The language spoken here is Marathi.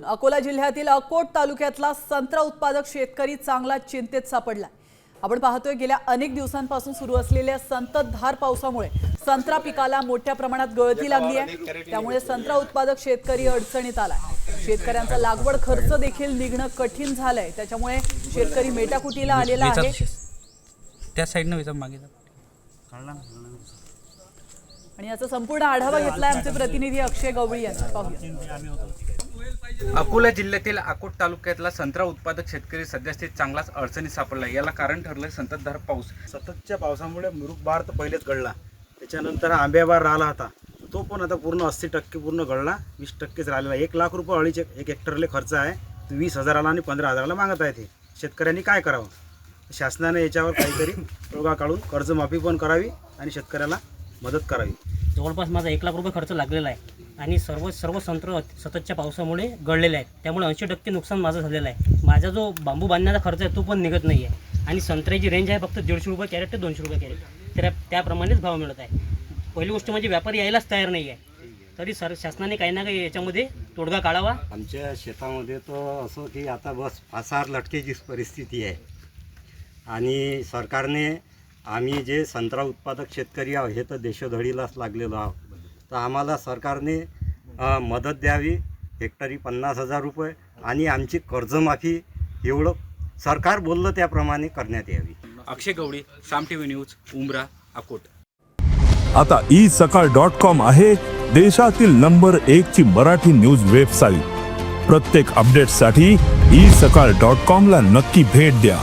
अकोला जिल्ह्यातील अकोट तालुक्यातला संत्रा उत्पादक शेतकरी चांगला चिंतेत सापडला। आपण पाहतोय गेल्या अनेक दिवसांपासून सुरू असलेल्या संततधार पावसामुळे संत्रा पिकाला मोठ्या प्रमाणात गळती लागली आहे। त्यामुळे संत्रा उत्पादक शेतकरी अडचणीत आलाय। शेतकऱ्यांचा लागवड खर्च देखील निघणं कठीण झालंय। त्याच्यामुळे शेतकरी मेटाकुटीला आलेला आहे। त्या साइडने विचार मागे आणि याचा संपूर्ण आढावा घेतलाय आमचे प्रतिनिधी अक्षय गवळी यांनी। पाहूया। अकोला जिल्ह्यातील अकोट तालुक्यातला संत्रा उत्पादक शेतकरी सध्या चांगलाच अडचणीत सापडला। याला कारण ठरलंय संततधार पाऊस। सततच्या पावसामुळे मृगबार तर पहिलेच गळला, त्याच्यानंतर आंब्याबार राहिला होता, तो पण आता पूर्ण 80% पूर्ण गळला, 20%च राहिलेला। 1 लाख रुपये अळीचे 1 हेक्टरले खर्च आहे, 20,000ला आणि 15,000ला मागत आहे। ते शेतकऱ्यांनी काय करावं? शासनाने याच्यावर काहीतरी तोडगा काढून कर्जमाफी पण करावी आणि शेतकऱ्याला मदत करावी। जवळपास माझा 1 लाख रुपये खर्च लागलेला आहे आणि सर्व संत्र सततच्या पावसामुळे गळलेले आहेत। त्यामुळे 80% नुकसान माझं झालेलं आहे। माझा जो बांबू बांधण्याचा खर्च आहे तो पण निघत नाही आहे आणि संत्र्याची रेंज आहे फक्त 150 रुपये कॅरेट ते 200 रुपये कॅरेट, तर त्याप्रमाणेच भाव मिळत आहे। पहिली गोष्ट म्हणजे व्यापारी यायलाच तयार नाही आहे, तरी शासनाने काही ना काही याच्यामध्ये तोडगा काढावा। आमच्या शेतामध्ये तर असं की आता बस फासार लटकेचीच परिस्थिती आहे आणि सरकारने आम्ही जे संत्रा उत्पादक शेतकरी आहोत हे तर देशोधडीलाच लागलेलो आहोत, तर आम्हाला सरकारने मदत द्यावी। हेक्टरी 50,000 रुपये आणि आमची कर्जमाफी एवढं सरकार बोललं त्याप्रमाणे करण्यात यावी। अक्षय गवळी, साम टीव्ही न्यूज, उमरा, अकोट। आता isakal.com आहे देशातील नंबर 1 ची मराठी न्यूज वेबसाईट। प्रत्येक अपडेटसाठी isakal.com ला नक्की भेट द्या।